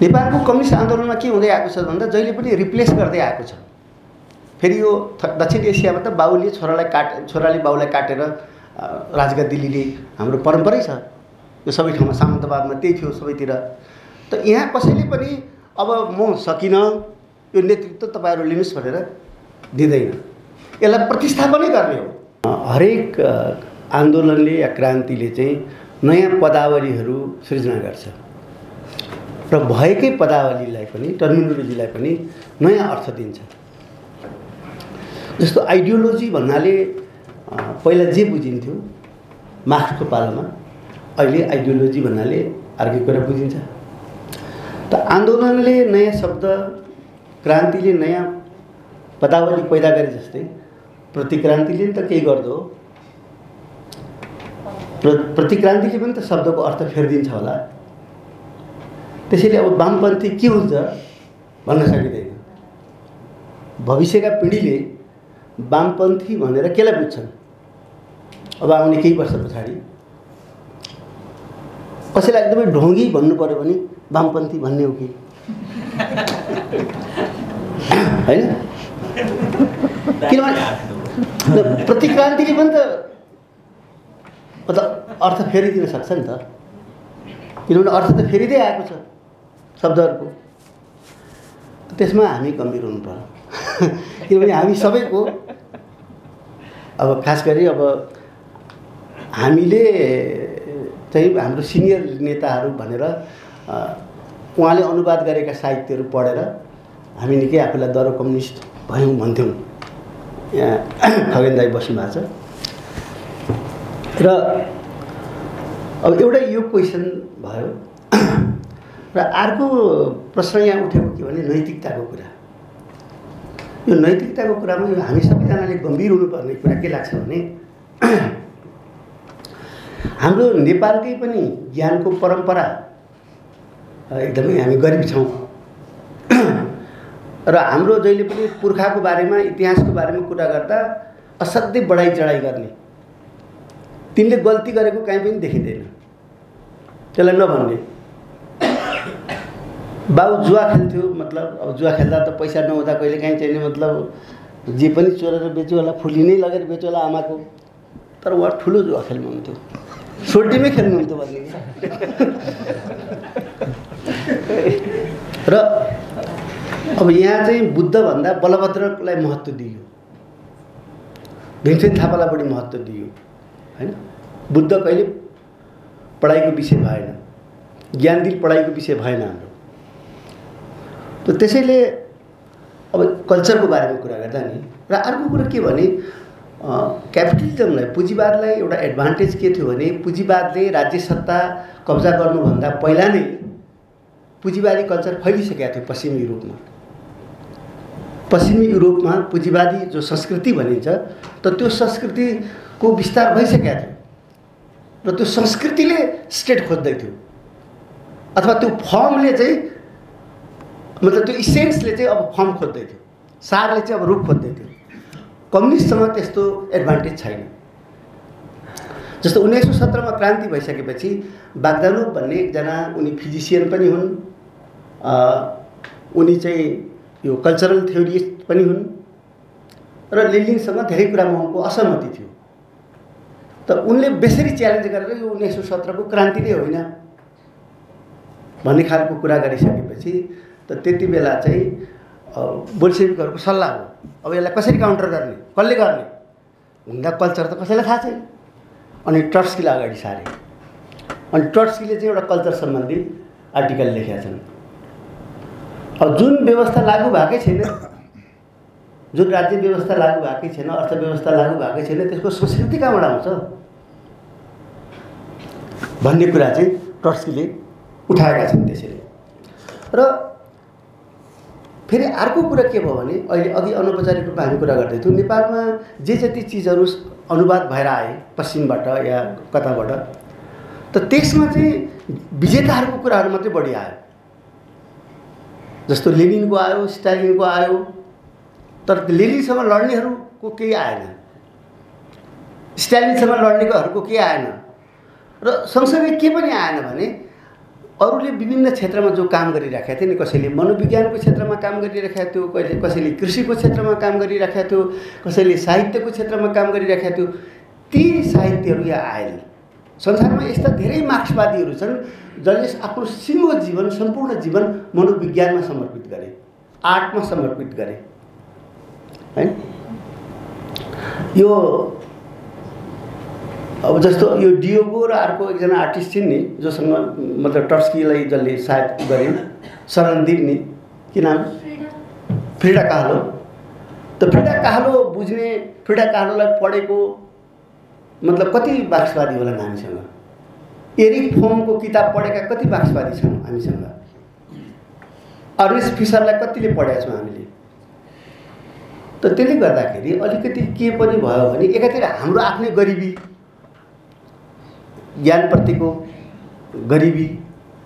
नेपालको कम्युनिस्ट आन्दोलनमा के हुँदै आएको छ भन्दा जहिले पनि रिप्लेस गर्दै आएको छ। फेरि यो दक्षिण एसियामा त छोराले बाउलाई काटेर राजगद्दी लिने हाम्रो परम्परै छ। यो सबै ठाउँमा सामन्तवादमा त्यही थियो सबैतिर। त यहाँ कसैले पनि अब म सकिनँ, यो नेतृत्व तपाईँहरू लिनुहोस् भनेर दिँदैन। यसलाई प्रतिस्थापनै गर्ने हो। हरेक आन्दोलनले या क्रान्तिले चाहिँ नयाँ पदावलीहरू सृजना गर्छ र भएकै पदावलीलाई पनि, टर्मिनोलोजीलाई पनि नयाँ अर्थ दिन्छ। जस्तो आइडियोलोजी भन्नाले पहिला जे बुझिन्थ्यो मार्क्सको पालामा, अहिले आइडियोलोजी भन्नाले अर्कै कुरा बुझिन्छ। त आन्दोलनले नयाँ शब्द, क्रान्तिले नयाँ पदावली पैदा गरे जस्तै प्रतिक्रान्तिले त केही गर्दो हो। प्रतिक्रान्तिले पनि त शब्दको अर्थ फेरिदिन्छ होला। त्यसैले अब वामपन्थी के हुन्छ भन्न सकिँदैन। भविष्यका पिँढीले वामपन्थी भनेर केलाई बुझ्छन् अब आउने केही वर्ष पछाडि? कसैलाई एकदमै ढोङ्गी भन्नु पर्यो भने वामपन्थी भन्ने हो कि होइन? किनभने प्रतिक्रान्तिले पनि त मतलब अर्थ फेरिदिन सक्छ नि त। किनभने अर्थ त फेरिँदै आएको छ शब्दहरूको। त्यसमा हामी गम्भीर हुनु पर्यो। किनभने हामी सबैको अब खास गरी अब हामीले चाहिँ हाम्रो सिनियर नेताहरू भनेर उहाँले अनुवाद गरेका साहित्यहरू पढेर हामी निकै आफूलाई दरो कम्युनिस्ट भयौँ भन्थ्यौँ। यहाँ खगेन दाइ बस्नु भएको छ र अब एउटा यो क्वेसन भयो र अर्को प्रश्न यहाँ उठेको के भने नैतिकताको कुरा। यो नैतिकताको कुरामा यो हामी सबैजनाले गम्भीर हुनुपर्ने कुरा के लाग्छ भने हाम्रो नेपालकै पनि ज्ञानको परम्परा एकदमै हामी गरिब छौँ र हाम्रो जहिले पनि पुर्खाको बारेमा, इतिहासको बारेमा कुरा गर्दा असाध्यै बढाइ चढाइ गर्ने, तिनले गल्ती गरेको कहीँ पनि देखिँदैन। त्यसलाई नभन्ने बाउ जुवा खेल्थ्यो, मतलब अब जुवा खेल्दा त पैसा नहुँदा कहिले काहीँ चाहिने, मतलब जे पनि चोरेर बेच्यो होला, फुली नै लगेर बेच्यो होला आमाको, तर उहाँ ठुलो जुवा खेल्नुहुन्थ्यो, सोल्टीमै खेल्नुहुन्थ्यो भन्ने। र अब यहाँ चाहिँ बुद्धभन्दा बलभद्रलाई महत्त्व दियो, भीमसेन थापालाई बढी महत्त्व दियो होइन। बुद्ध कहिले पढाइको विषय भएन, ज्ञानदिल पढाइको विषय भएन हाम्रो। त त्यसैले अब कल्चरको बारेमा कुरा गर्दा नि र अर्को कुरा के भने क्यापिटलिजमलाई, पुँजीवादलाई एउटा एडभान्टेज के थियो भने पुँजीवादले राज्य सत्ता कब्जा गर्नुभन्दा पहिला नै पुँजीवादी कल्चर फैलिसकेको थियो पश्चिमी युरोपमा। पश्चिमी युरोपमा पुँजीवादी जो संस्कृति भनिन्छ त त्यो संस्कृतिको विस्तार भइसकेको थियो र त्यो संस्कृतिले स्टेट खोज्दै थियो, अथवा त्यो फर्मले चाहिँ, मतलब त्यो इसेन्सले चाहिँ अब फर्म खोज्दै थियो, सारले चाहिँ अब रूप खोज्दै थियो। कम्युनिस्टसँग त्यस्तो एडभान्टेज छैन। जस्तो 1917 मा क्रान्ति भइसकेपछि बाग्दानोभ भन्ने एकजना, उनी फिजिसियन पनि हुन्, उनी चाहिँ यो कल्चरल थ्योरिस्ट पनि हुन् र लेनिनसँग धेरै कुरामा उनको असहमति थियो। त उनले बेसरी च्यालेन्ज गरेर यो 1917 को क्रान्ति नै होइन भन्ने खालको कुरा गरिसकेपछि त त्यति बेला चाहिँ बोल्सेविकहरूको सल्लाह हो, अब यसलाई कसरी काउन्टर गर्ने, कसले गर्ने भन्दा कल्चर त कसैलाई थाहा छैन। अनि ट्रट्स्कीलाई अगाडि सारे। अनि ट्रट्स्कीले चाहिँ एउटा कल्चर सम्बन्धी आर्टिकल लेखेका छन्। अब जुन व्यवस्था लागू भएकै छैन, जुन राज्य व्यवस्था लागू भएकै छैन, अर्थव्यवस्था लागू भएकै छैन, त्यसको संस्कृति कहाँबाट आउँछ भन्ने कुरा चाहिँ ट्रट्स्कीले उठाएका छन्। त्यसैले र फेरि अर्को कुरा के भयो भने अहिले अघि अनौपचारिक रूपमा हामी कुरा गर्दै थियौँ, नेपालमा जे जति चिजहरू अनुवाद भएर आए पश्चिमबाट या कताबाट, त त्यसमा चाहिँ विजेताहरूको कुराहरू मात्रै बढी आयो। जस्तो लेनिनको आयो, स्टालिनको आयो, तर लेनिनसँग लड्नेहरूको केही आएन, स्टालिनसँग लड्नेकोहरूको केही आएन। र सँगसँगै के पनि आएन भने अरूले विभिन्न क्षेत्रमा जो काम गरिराखेका थिए नि, कसैले मनोविज्ञानको क्षेत्रमा काम गरिराखेका थियो, कसैले कृषिको क्षेत्रमा काम गरिराखेका थियो, कसैले साहित्यको क्षेत्रमा काम गरिराखेका थियो, ती साहित्यहरू यहाँ आएनन्। संसारमा यस्ता धेरै मार्क्सवादीहरू छन् जसले आफ्नो सिङ्गो जीवन, सम्पूर्ण जीवन मनोविज्ञानमा समर्पित गरे, आर्टमा समर्पित गरे हैन। यो अब जस्तो यो डियोगो र अर्को एकजना आर्टिस्ट थिइन् नि जोसँग मतलब टर्स्कीलाई जसले सायद गरिन्, शरणदीप नि, के नाम, फ्रिडा काहलो। त फ्रिडा काहलो बुझ्ने, फ्रिडा काहलोलाई पढेको मतलब कति मार्क्सवादी होला हामीसँग? एरिक फोमको किताब पढेका कति मार्क्सवादी छन् हामीसँग? अर्नेस्ट फिसरलाई कतिले पढेका छौँ हामीले? त त्यसले गर्दाखेरि अलिकति के पनि भयो भने एकातिर हाम्रो आफ्नै गरिबी, ज्ञानप्रतिको गरिबी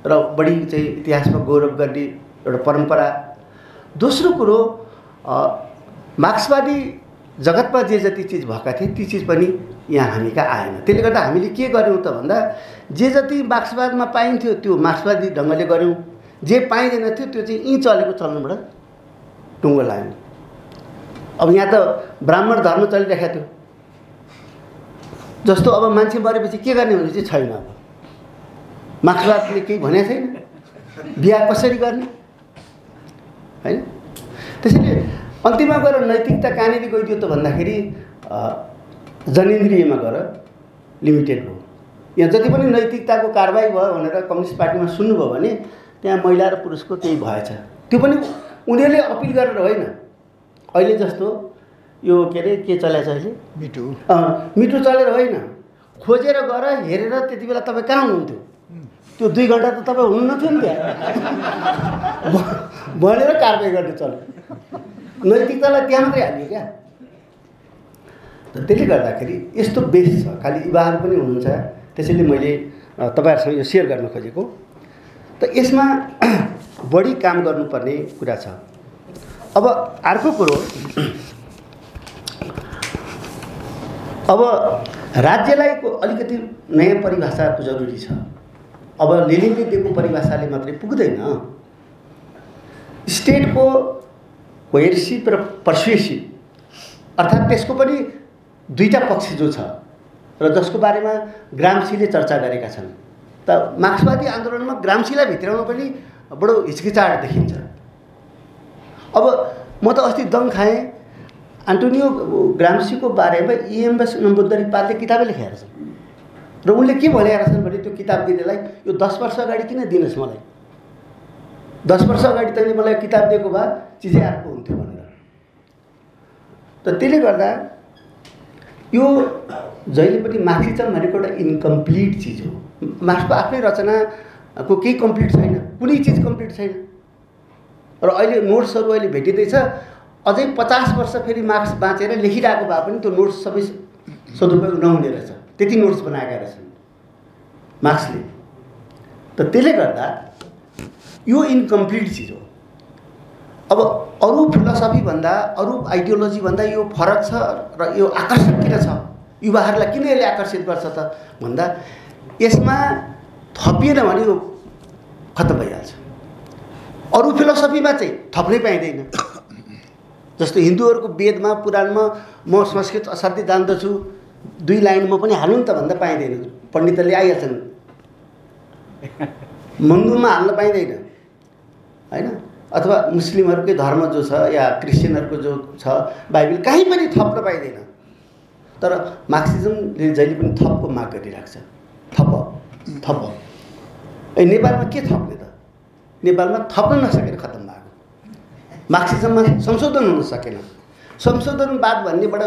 र बढी चाहिँ इतिहासमा गौरव गर्ने एउटा परम्परा, दोस्रो कुरो मार्क्सवादी जगतमा जे जति चिज भएका थिए ती चिज पनि यहाँ हामी कहाँ आएन। त्यसले गर्दा हामीले के गर्यौँ त भन्दा जे जति मार्क्सवादमा पाइन्थ्यो त्यो मार्क्सवादी ढङ्गले गऱ्यौँ, जे पाइँदैन थियो त्यो चाहिँ यहीँ चलेको चल्नुबाट टुङ्गो लाग्यौँ। अब यहाँ त ब्राह्मण धर्म चलिरहेको थियो, जस्तो अब मान्छे मरेपछि के गर्ने भने चाहिँ छैन। अब मार्क्सवादले केही भनेको छैन, बिहा कसरी गर्ने हैन। त्यसैले अन्तिममा गएर नैतिकता कहाँनिर गइदियो त भन्दाखेरि जनेन्द्रियमा गएर लिमिटेड भयो। यहाँ जति पनि नैतिकताको कारबाही भयो भनेर कम्युनिस्ट पार्टीमा सुन्नुभयो भने त्यहाँ महिला र पुरुषको केही भएछ। त्यो पनि उनीहरूले अपिल गरेर होइन। अहिले जस्तो यो के अरे के चलेछ अहिले मिटु, मिटु चलेर होइन, खोजेर गएर हेरेर त्यति बेला तपाईँ कहाँ हुनुहुन्थ्यो? त्यो 2 घन्टा त तपाईँ हुनुहुन्थ्यो नि त्यहाँ भनेर कारबाही गर्ने चल्यो। नैतिकतालाई त्यहाँ मात्रै हालियो क्या। त्यसले गर्दाखेरि यस्तो बेस छ, खालि युवाहरू पनि हुनुहुन्छ। त्यसैले मैले तपाईँहरूसँग यो सेयर गर्न खोजेको। त यसमा बढी काम गर्नुपर्ने कुरा छ। अब अर्को कुरो, अब राज्यलाई अलिकति नयाँ परिभाषाको जरुरी छ। अब लेनिनले दिएको परिभाषाले मात्रै पुग्दैन। स्टेटको कोएर्सिभ र पर्सुएसिभ अर्थात् त्यसको पनि दुईटा पक्ष जो छ र जसको बारेमा ग्राम्सीले चर्चा गरेका छन्। त मार्क्सवादी आन्दोलनमा ग्राम्सीलाई भित्राउन पनि बडो हिचकिचाहट देखिन्छ। अब म त अस्ति दम खाएँ, एन्टोनियो ग्राम्सीको बारेमा EMS नम्बुदरी-पालले किताबै लेखेका छन् र उनले के भनेका छन् भने त्यो किताब दिनेलाई यो 10 वर्ष अगाडि किन दिनुहोस् मलाई, 10 वर्ष अगाडि तैँले मलाई किताब दिएको भए चिजै अर्को हुन्थ्यो भनेर। त त्यसले गर्दा यो जहिले पनि मार्क्सिजम भनेको एउटा इन्कम्प्लिट चिज हो। मार्क्सको आफ्नै रचनाको केही कम्प्लिट छैन, कुनै चिज कम्प्लिट छैन। र अहिले नोट्सहरू अहिले भेटिँदैछ, अझै 50 वर्ष फेरि मार्क्स बाँचेर लेखिरहेको भए पनि त्यो नोट्स सबै सदुपयोग नहुने रहेछ, त्यति नोट्स बनाएका रहेछन् मार्क्सले। त त्यसले गर्दा यो इन्कम्प्लिट चिज हो। अब अरू फिलोसफी भन्दा, अरू आइडियोलोजी भन्दा यो फरक छ र यो आकर्षक किन छ, युवाहरूलाई किन यसले आकर्षित गर्छ त भन्दा यसमा थपिएन भने यो खत्तम भइहाल्छ। अरू फिलोसफीमा चाहिँ थप्नै पाइँदैन। जस्तो हिन्दूहरूको वेदमा, पुराणमा म संस्कृत असाध्यै जान्दछु 2 लाइन म पनि हाल्नु नि त भन्दा पाइँदैन, पण्डितले आइहाल्छन्। मन्दुरमा हाल्न पाइँदैन हैन। अथवा मुस्लिमहरूकै धर्म जो छ या क्रिस्चियनहरूको जो छ बाइबल कहीँ पनि थप्न पाइँदैन। तर मार्क्सिजमले जहिले पनि थपको माग गरिरहेको छ, थप। नेपालमा के थप्ने त? नेपालमा थप्न नसकेर खत्तम भएको। मार्क्सिजममा संशोधन हुन सकेन। संशोधनवाद भन्ने बडा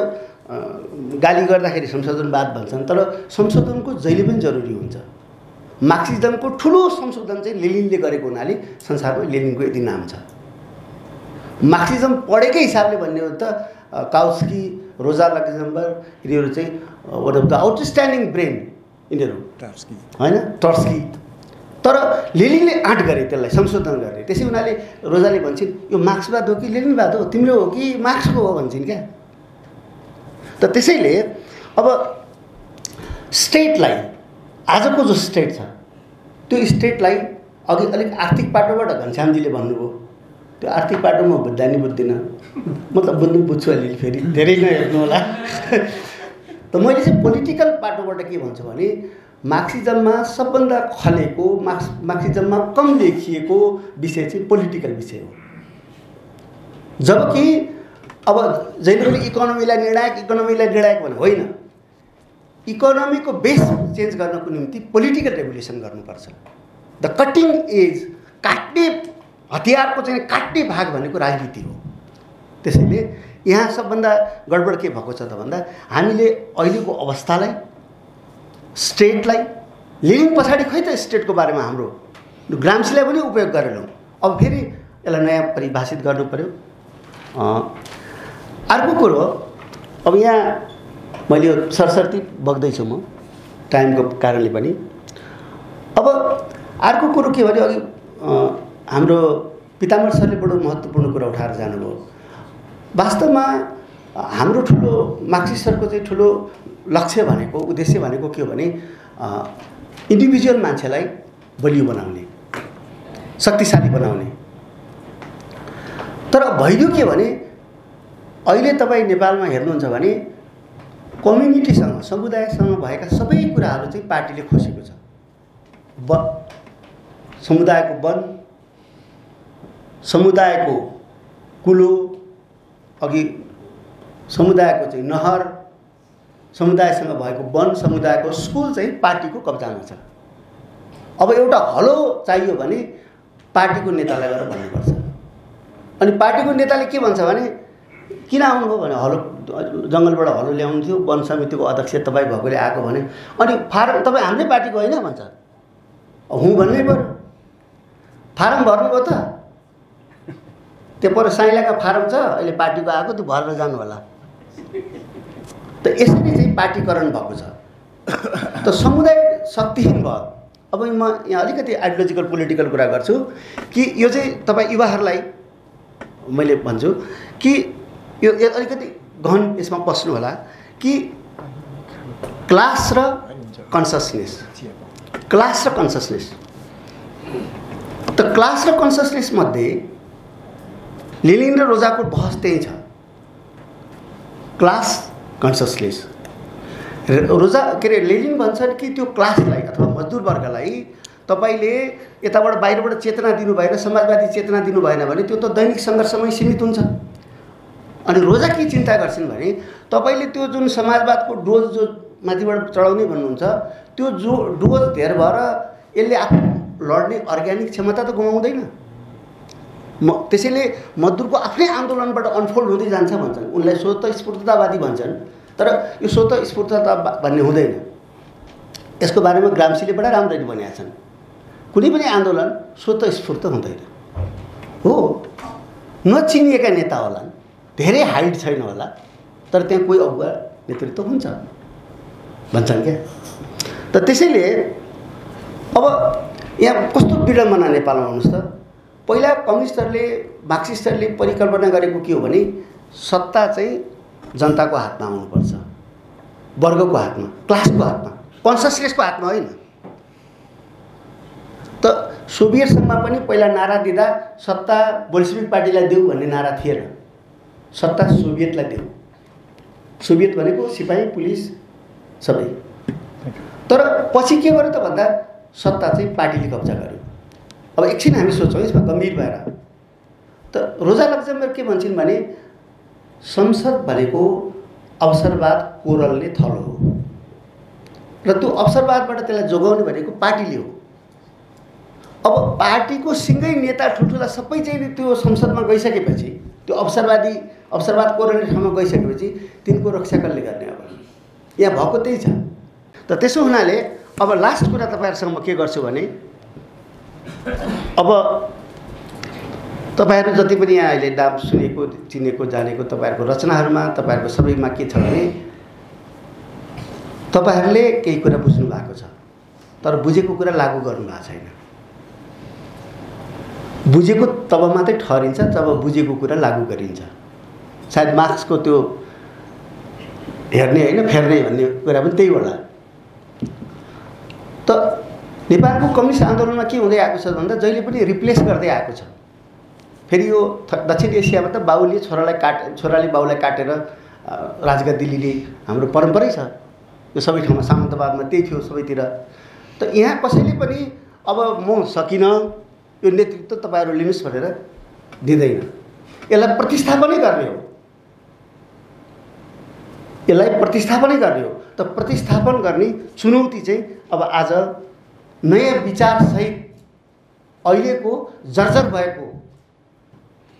गाली गर्दाखेरि संशोधनवाद भन्छन्, तर संशोधनको जहिले पनि जरुरी हुन्छ। मार्क्सिजमको ठुलो संशोधन चाहिँ लेनिनले गरेको हुनाले संसारमा लेनिनको यति नाम छ। मार्क्सिजम पढेकै हिसाबले भन्ने हो त काउस्की, रोजा लक्जमबर्ग यिनीहरू चाहिँ one of the outstanding brain यिनीहरू होइन, ट्रस्की। तर लेनिनले आँट गरे त्यसलाई संशोधन गर्ने। त्यसै हुनाले रोजाले भन्छन् यो मार्क्सवाद हो कि लेनिनवाद हो, तिम्रो हो कि मार्क्सको हो भन्छन् क्या। त त्यसैले अब स्टेटलाई, आजको जो स्टेट छ त्यो स्टेटलाई अघि अलिक आर्थिक पाटोबाट घनश्यामजीले भन्नुभयो, त्यो आर्थिक पाटो म बुझ्दा नि बुझ्दिनँ, म त बुझ्छु अलिअलि, फेरि धेरै नहेर्नु होला। त मैले चाहिँ पोलिटिकल पाटोबाट के भन्छु भने मार्क्सिजममा सबभन्दा खलेको, मार्क्सिजममा कम लेखिएको विषय चाहिँ पोलिटिकल विषय हो। जबकि अब जहिले पनि इकोनोमीलाई निर्णायक भने होइन, इकोनोमीको बेस चेन्ज गर्नको निम्ति पोलिटिकल रेभोल्युसन गर्नुपर्छ। द कटिङ एज, काट्ने हतियारको चाहिँ काट्ने भाग भनेको राजनीति हो। त्यसैले यहाँ सबभन्दा गडबड के भएको छ त भन्दा हामीले अहिलेको अवस्थालाई, स्टेटलाई, लिनिङ पछाडि खै त स्टेटको बारेमा हाम्रो ग्राम्सीलाई पनि उपयोग गरेनौँ। अब फेरि यसलाई नयाँ परिभाषित गर्नु पर्यो। अर्को कुरो, अब यहाँ मैले यो सरसर्ती बग्दैछु म टाइमको कारणले पनि। अब अर्को कुरो के भने अघि हाम्रो पितामह सरले बडो महत्त्वपूर्ण कुरा उठाएर जानुभयो। वास्तवमा हाम्रो ठुलो मार्क्सिस्टहरूको चाहिँ ठुलो लक्ष्य भनेको, उद्देश्य भनेको के हो भने इन्डिभिजुअल मान्छेलाई बलियो बनाउने, शक्तिशाली बनाउने। तर भइदियो के भने अहिले तपाईँ नेपालमा हेर्नुहुन्छ भने कम्युनिटीसँग, समुदायसँग भएका सबै कुराहरू चाहिँ पार्टीले खोसेको छ। समुदायको वन, समुदायको कुलो, अघि समुदायको चाहिँ नहर, समुदायसँग भएको वन, समुदायको स्कुल चाहिँ पार्टीको कब्जामा छ। अब एउटा हलो चाहियो भने पार्टीको नेतालाई गएर भन्नुपर्छ। अनि पार्टीको नेताले के भन्छ भने किन आउनुभयो भने हलो जङ्गलबाट हलो ल्याउनु थियो, वन समितिको अध्यक्ष तपाईँ भएकोले आएको भने, अनि फारम तपाईँ हाम्रै पार्टीको होइन भन्छ। हुँ भन्नै पर्यो। फारम भर्नुभयो त, त्यो पर साइलाका फारम छ, अहिले पार्टीको आएको, त्यो भरेर जानु होला। त यसरी चाहिँ पार्टीकरण भएको छ। त समुदाय शक्तिहीन भयो। अब म यहाँ अलिकति आइडियोलोजिकल पोलिटिकल कुरा गर्छु कि यो चाहिँ तपाईँ युवाहरूलाई मैले भन्छु कि यो अलिकति गहन यसमा पस्नु होला कि क्लास र कन्सियसनेस, क्लास र कन्सियसनेस। त क्लास र कन्सियसनेस मध्ये लेनिन र रोजाको बहस त्यही छ। क्लास कन्सियसनेस, रोजा के अरे लेनिन भन्छन् कि त्यो क्लासलाई अथवा मजदुर वर्गलाई तपाईँले यताबाट बाहिरबाट चेतना दिनु भएन, समाजवादी चेतना दिनु भएन भने त्यो त दैनिक सङ्घर्षमै सीमित हुन्छ। अनि रोजा के चिन्ता गर्छन् भने तपाईँले त्यो जुन समाजवादको डोज जो माथिबाट चढाउने भन्नुहुन्छ, त्यो जो डोज धेर भएर यसले आफू लड्ने अर्ग्यानिक क्षमता त गुमाउँदैन। त्यसैले मजदुरको आफ्नै आन्दोलनबाट अनफोल्ड हुँदै जान्छ भन्छन्। उनलाई स्वतस्फूर्ततावादी भन्छन्, तर यो स्वतस्फूर्तता भन्ने हुँदैन। यसको बारेमा ग्राम्सीले बडा राम्ररी भनेका छन्। कुनै पनि आन्दोलन स्वतस्फूर्त हुँदैन हो। नचिनिएका नेता होलान्, धेरै हाइट छैन होला, तर त्यहाँ कोही अगुवा नेतृत्व हुन्छ भन्छन् क्या। त त्यसैले अब यहाँ कस्तो विडम्बना नेपालमा हुनुहोस् त, पहिला कम्युनिस्टहरूले, मार्क्सिस्टहरूले परिकल्पना गरेको के हो भने सत्ता चाहिँ जनताको हातमा आउनुपर्छ, वर्गको हातमा, क्लासको हातमा, कन्सियसनेसको हातमा होइन। त सोभियत सङ्घमा पनि पहिला नारा दिँदा सत्ता बोल्सेविक पार्टीलाई देऊ भन्ने नारा थिएन, सत्ता सोभियतलाई देऊ। सोभियत भनेको सिपाही पुलिस सबै। तर पछि के गर्यो त भन्दा सत्ता चाहिँ पार्टीले कब्जा गर्यो। अब एकछिन हामी सोच्छौँ यसमा गम्भीर भएर। त रोजा लक्जमबर्ग के भन्छन् भने संसद भनेको अवसरवाद कोरलले थलो हो र त्यो अवसरवादबाट त्यसलाई जोगाउने भनेको पार्टीले हो। अब पार्टीको सिङ्गै नेता ठुल्ठुला सबै चाहिँ त्यो संसदमा गइसकेपछि, त्यो अवसरवाद कोरल्ने ठाउँमा गइसकेपछि तिनको रक्षा कसले गर्ने? अब यहाँ भएको त्यही छ। त त्यसो हुनाले अब लास्ट कुरा तपाईँहरूसँग म के गर्छु भने अब तपाईँहरू जति पनि यहाँ अहिले नाम सुनेको, चिनेको, जानेको तपाईँहरूको रचनाहरूमा, तपाईँहरूको सबैमा के छ भने तपाईँहरूले केही कुरा बुझ्नु भएको छ, तर बुझेको कुरा लागू गर्नु भएको छैन। बुझेको तब मात्रै ठहरिन्छ जब बुझेको कुरा लागू गरिन्छ। सायद मार्क्सको त्यो हेर्ने होइन फेर्ने भन्ने कुरा पनि त्यही होला। त नेपालको कम्युनिस्ट आन्दोलनमा के हुँदै आएको छ भन्दा जहिले पनि रिप्लेस गर्दै आएको छ। फेरि यो दक्षिण एसियामा त बाउले छोराले बाउलाई काटेर राजगद्दी लिने हाम्रो परम्परै छ। यो सबै ठाउँमा सामन्तवादमा त्यही थियो सबैतिर। त यहाँ कसैले पनि अब म सकिनँ यो नेतृत्व तपाईँहरू लिनुहोस् भनेर दिँदैन। यसलाई प्रतिस्थापनै गर्ने हो, यसलाई प्रतिस्थापनै गर्ने हो। त प्रतिस्थापन गर्ने चुनौती चाहिँ अब आज नयाँ विचारसहित अहिलेको जर्जर भएको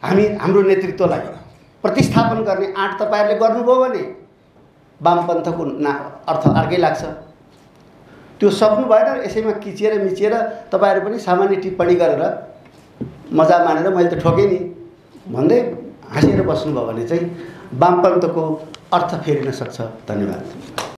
हाम्रो नेतृत्वलाई प्रतिस्थापन गर्ने आँट तपाईँहरूले गर्नुभयो भने वामपन्थको अर्थ अर्कै लाग्छ। त्यो सक्नु भएन। यसैमा किचिएर मिचिएर तपाईँहरू पनि सामान्य टिप्पणी गरेर मजा मानेर मैले त ठोकेँ नि भन्दै हाँसेर बस्नुभयो भने चाहिँ वामपन्थको अर्थ फेरिन सक्छ। धन्यवाद।